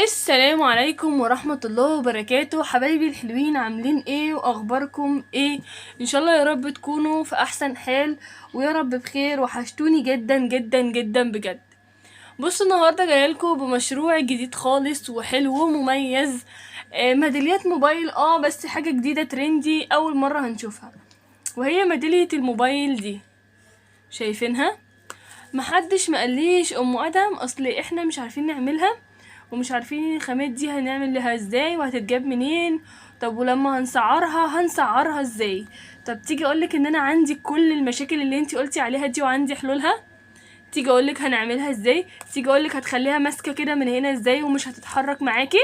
السلام عليكم ورحمة الله وبركاته. حبايبي الحلوين، عاملين ايه واخباركم ايه؟ ان شاء الله يا رب تكونوا في احسن حال ويا رب بخير. وحشتوني جدا جدا جدا بجد. بصوا النهارده جايلكوا بمشروع جديد خالص وحلو ومميز. ميداليات موبايل، بس حاجة جديدة ترندي اول مرة هنشوفها، وهي ميدالية الموبايل دي. شايفينها؟ محدش مقاليش ام ادم، اصل احنا مش عارفين نعملها ومش عارفين الخامات دي هنعمل لها ازاي وهتتجاب منين. طب ولما هنسعرها ازاي؟ طب تيجي اقولك ان انا عندي كل المشاكل اللي انتي قلتي عليها دي وعندي حلولها. تيجي اقولك هنعملها ازاي، تيجي اقولك هتخليها ماسكه كده من هنا ازاي ومش هتتحرك معاكي.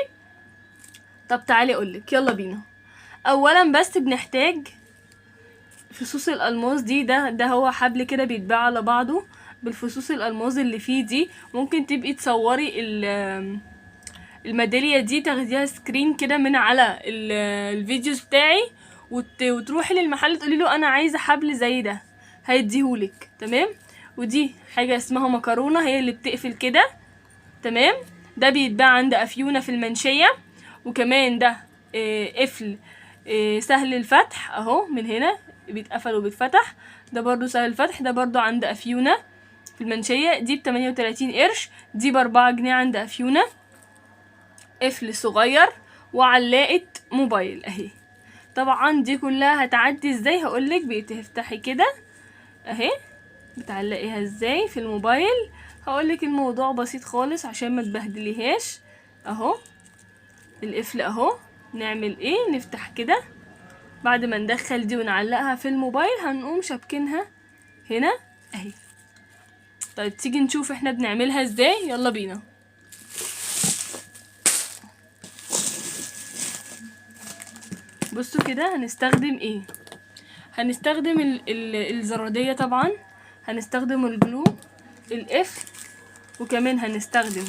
طب تعالي اقولك، يلا بينا. اولا بس بنحتاج فصوص الالماس دي. ده هو حبل كده بيتباع على بعضه بالفصوص الالماس اللي فيه دي. ممكن تبقي تصوري الميدالية دي، تاخديها سكرين كده من على الفيديوز بتاعي وتروحي للمحل تقولي له انا عايزه حبل زي ده، هيديهولك. تمام. ودي حاجه اسمها مكرونه، هي اللي بتقفل كده. تمام. ده بيتباع عند افيونه في المنشيه. وكمان ده قفل سهل الفتح اهو، من هنا بيتقفل وبيتفتح. ده برضو سهل الفتح، ده برضو عند افيونه في المنشيه. دي ب38 قرش، دي ب4 جنيه عند افيونه. قفل صغير وعلاقة موبايل اهي. طبعا دي كلها هتعدي ازاي؟ هقولك. بتفتحي كده اهي، بتعلقيها ازاي في الموبايل. هقولك الموضوع بسيط خالص عشان ما تبهدليهاش. اهو القفل اهو. نعمل ايه؟ نفتح كده، بعد ما ندخل دي ونعلقها في الموبايل هنقوم شابكينها هنا اهي. طيب تيجي نشوف احنا بنعملها ازاي، يلا بينا. بصوا كده هنستخدم ايه. هنستخدم الزرادية طبعا، هنستخدم الجلو، القفل، وكمان هنستخدم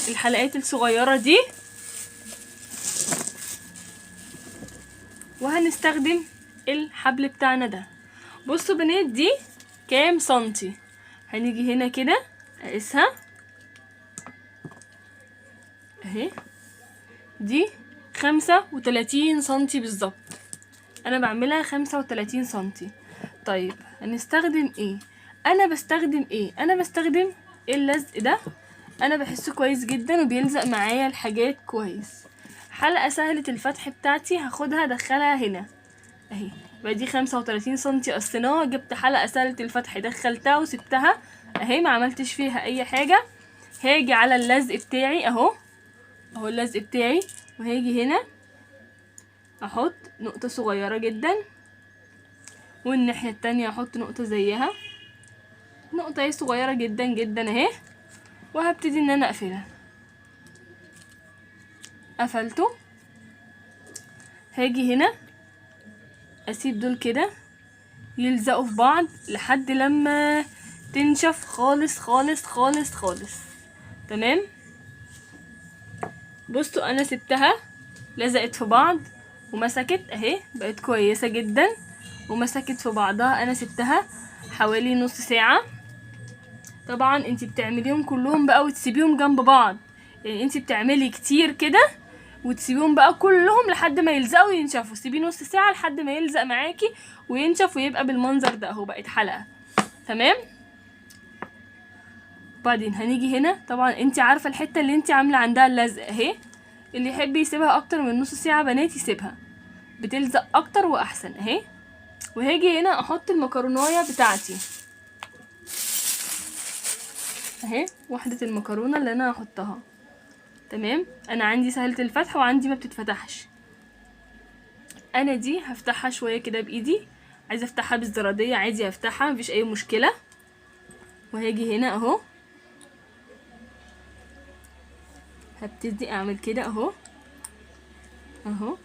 الحلقات الصغيرة دي، وهنستخدم الحبل بتاعنا ده. بصوا بنات، دي كام سنتي؟ هنيجي هنا كده اقيسها اهي. دي 35 سنتي بالظبط، انا بعملها 35 سنتي. طيب هنستخدم ايه؟ انا بستخدم اللزق ده. انا بحسه كويس جدا وبيلزق معايا الحاجات كويس. حلقة سهلة الفتح بتاعتي هاخدها ادخلها هنا اهي. يبقى دي 35 سنتي قصيناها، جبت حلقة سهلة الفتح دخلتها وسبتها اهي، ما عملتش فيها اي حاجة. هاجي على اللزق بتاعي اهو اللزق بتاعي، وهاجي هنا احط نقطة صغيرة جدا، والناحية التانية احط نقطة زيها، نقطة اهي صغيرة جدا جدا اهي. وهبتدي ان انا اقفلها. قفلته. هاجي هنا اسيب دول كده يلزقوا في بعض لحد لما تنشف خالص خالص خالص خالص. تمام. بصوا انا سبتها لزقت في بعض ومسكت اهي، بقت كويسة جدا ومسكت في بعضها. انا سبتها حوالي نص ساعة. طبعا انتي بتعمليهم كلهم بقى وتسيبيهم جنب بعض، يعني انتي بتعملي كتير كده وتسيبيهم بقى كلهم لحد ما يلزقوا وينشفوا. سيبيه نص ساعة لحد ما يلزق معاكي وينشف ويبقى بالمنظر ده اهو، بقت حلقة. تمام. بعدين هنيجي هنا، طبعا انتي عارفة الحتة اللي انتي عاملة عندها اللزق اهي. اللي يحب يسيبها اكتر من نص ساعة بنات يسيبها، بتلزق اكتر واحسن اهي. وهاجي هنا احط المكرونايه بتاعتي اهي، وحدة المكرونة اللي انا هحطها. تمام. انا عندي سهلة الفتح وعندي ما بتتفتحش. انا دي هفتحها شوية كده بايدي، عايزة افتحها بالزرادية عادي هفتحها مفيش اي مشكلة. وهاجي هنا اهو، هبتدي اعمل كده اهو اهو.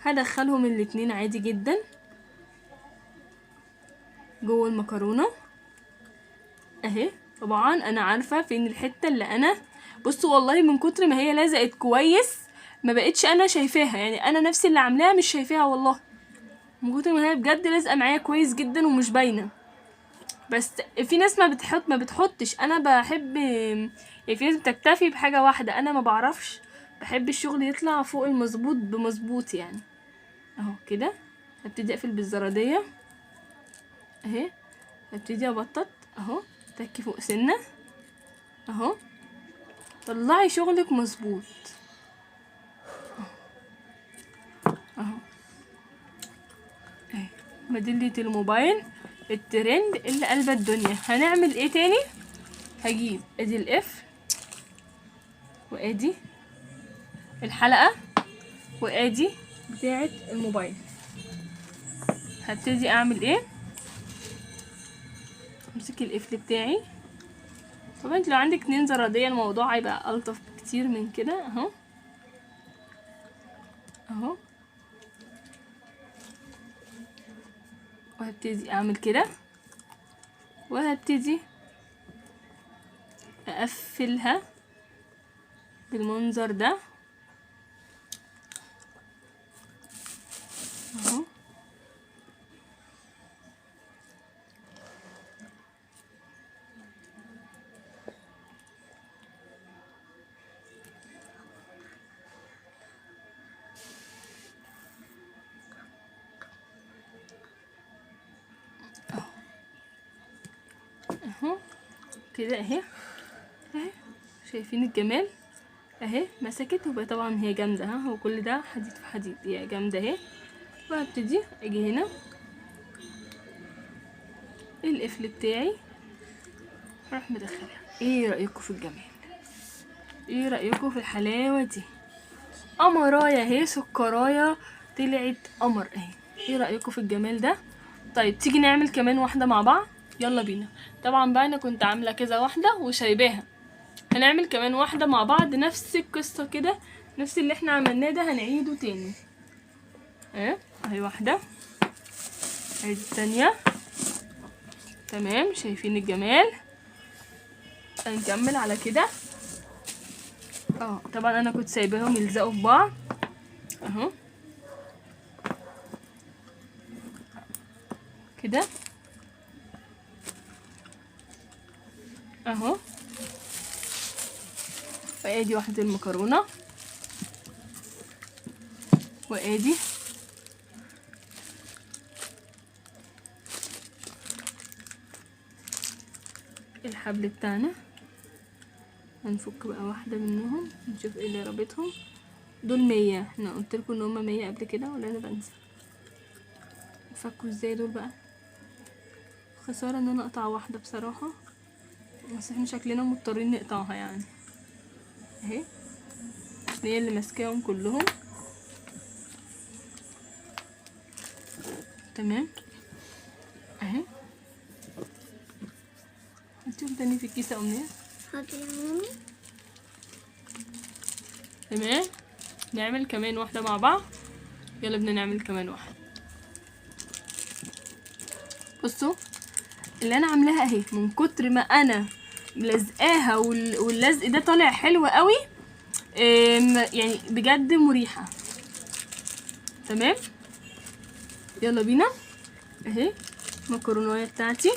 هدخلهم الاتنين عادي جدا جوه المكرونة اهي. طبعا انا عارفة فين الحتة اللي انا، بصوا والله من كتر ما هي لزقت كويس ما بقتش انا شايفاها، يعني انا نفسي اللي عاملاها مش شايفاها والله، من كتر ما هي بجد لازقه معايا كويس جدا ومش باينه. بس في ناس ما بتحطش، انا بحب يعني في ناس بتكتفي بحاجه واحده، انا ما بعرفش، بحب الشغل يطلع فوق المظبوط بمظبوط يعني. اهو كده هبتدي اقفل بالزراديه اهي، هبتدي ابطط اهو، تكي فوق سنه اهو، طلعي شغلك مظبوط اهو. اهي ميدالية الموبايل الترند اللي قلب الدنيا. هنعمل ايه تاني؟ هجيب ادي الاف، وادي الحلقة، وادي بتاعة الموبايل. هبتدي اعمل ايه؟ امسك القفل بتاعي. طبعا انت لو عندك 2 زرادية الموضوع هيبقى الطف كتير من كده اهو اهو. وهبتدي اعمل كده، وهبتدي اقفلها بالمنظر ده اهو. اهو كده اهي اهي، شايفين الجمال اهي، مسكت. وبقى طبعا هي جامده ها، وكل ده حديد في حديد، هي جامده اهي. وهبتدي اجي هنا القفل بتاعي، هروح مدخلها. ايه رايكم في الجمال؟ ايه رايكم في الحلاوه دي؟ قمرايه اهي، سكرايه طلعت قمر اهي. ايه رايكم في الجمال ده؟ طيب تيجي نعمل كمان واحده مع بعض، يلا بينا. طبعا بقى انا كنت عامله كذا واحده وسايباها، هنعمل كمان واحده مع بعض نفس القصه كده، نفس اللي احنا عملناه ده هنعيده تاني. اهي واحده، اهي التانية. تمام، شايفين الجمال؟ هنكمل على كده طبعا انا كنت سايباهم يلزقوا في بعض اهو كده اهو. وادي واحدة المكرونة، وادي الحبل بتاعنا. هنفك بقى واحدة منهم نشوف ايه اللي رابطهم. دول 100، احنا قلتلكوا ان هما 100 قبل كده ولا انا بنسى؟ فكوا ازاي دول بقى؟ خسارة ان انا اقطع واحدة بصراحة، بس احنا شكلنا مضطرين نقطعها يعني اهي، هي اللي ماسكاهم كلهم. تمام اهي. هاتيهم تاني في الكيسة امنية. حاضر يا مامي. تمام، نعمل كمان واحدة مع بعض. يلا بدنا نعمل كمان واحدة. بصوا اللي انا عاملاها اهي، من كتر ما انا ملزقاها واللزق ده طالع حلو قوي يعني بجد مريحة. تمام، يلا بينا اهي. المكرونة بتاعتي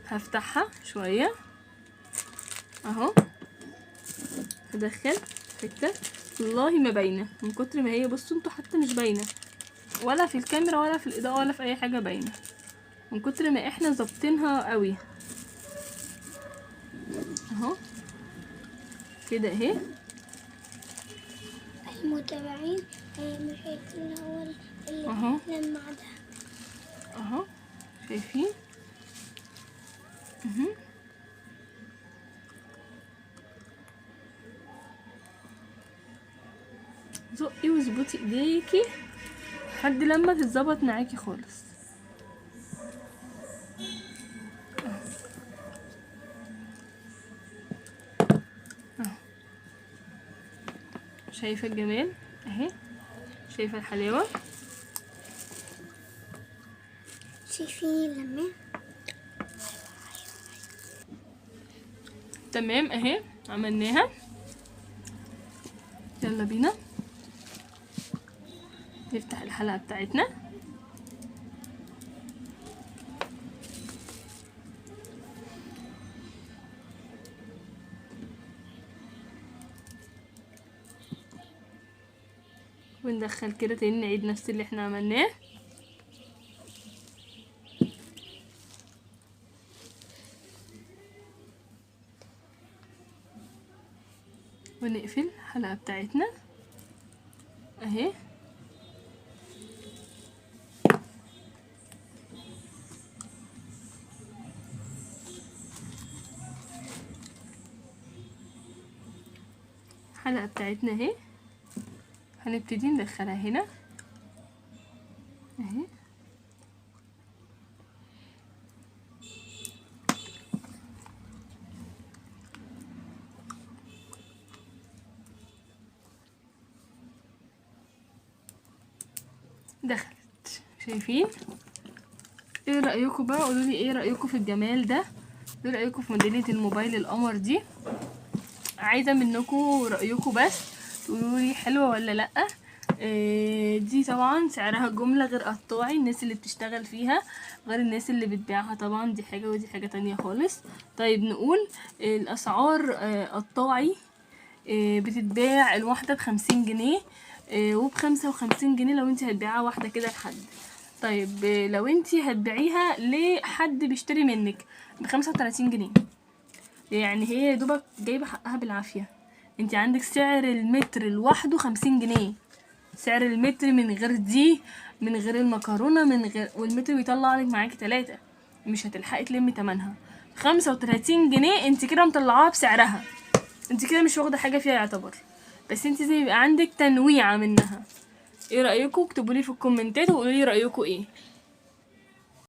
هفتحها شوية اهو، هدخل حتة والله ما باينة من كتر ما هي، بصوا انتوا حتى مش باينة ولا في الكاميرا ولا في الاضاءة ولا في اي حاجة باينة، من كتر ما احنا ظابطينها قوي اهو كده اهي. المتابعين مش شايفين هو اللي اهو لمع ده اهو، شايفين اهو. زقي واظبطي ايديكي لحد لما تتظبط معاكي خالص. شايفه الجمال اهي، شايفه الحلاوه، شايفين لما تمام اهي عملناها. يلا بينا نفتح الحلقه بتاعتنا وندخل كده تاني، نعيد نفس اللي احنا عملناه. ونقفل الحلقة بتاعتنا اهي. الحلقة بتاعتنا اهي، هنبتدي ندخلها هنا اهي. دخلت، شايفين؟ ايه رأيكم بقى؟ قولولي ايه رأيكم في الجمال ده، ايه رأيكم في موديلية الموبايل القمر دي؟ عايزة منكم رأيكم بس، تقولولي حلوة ولا لأ. دي طبعا سعرها جملة غير قطاعي، الناس اللي بتشتغل فيها غير الناس اللي بتبيعها، طبعا دي حاجة ودي حاجة تانية خالص. طيب نقول الأسعار قطاعي، بتتباع الواحدة ب50 جنيه، وب55 جنيه لو انت هتبيعها واحدة كده لحد. طيب لو انت هتبيعيها لحد بيشتري منك ب35 جنيه، يعني هي يدوبك جايبة حقها بالعافية. انت عندك سعر المتر لوحده 50 جنيه، سعر المتر من غير دي، من غير المكرونة، من غير، والمتر بيطلع لك معاكي 3، مش هتلحقي تلمي تمنها. 35 جنيه انت كده مطلعاها بسعرها، انت كده مش واخدة حاجة فيها يعتبر، بس انت زي يبقى عندك تنويعة منها. ايه رأيكم؟ اكتبولي في الكومنتات وقولولي رأيكم ايه.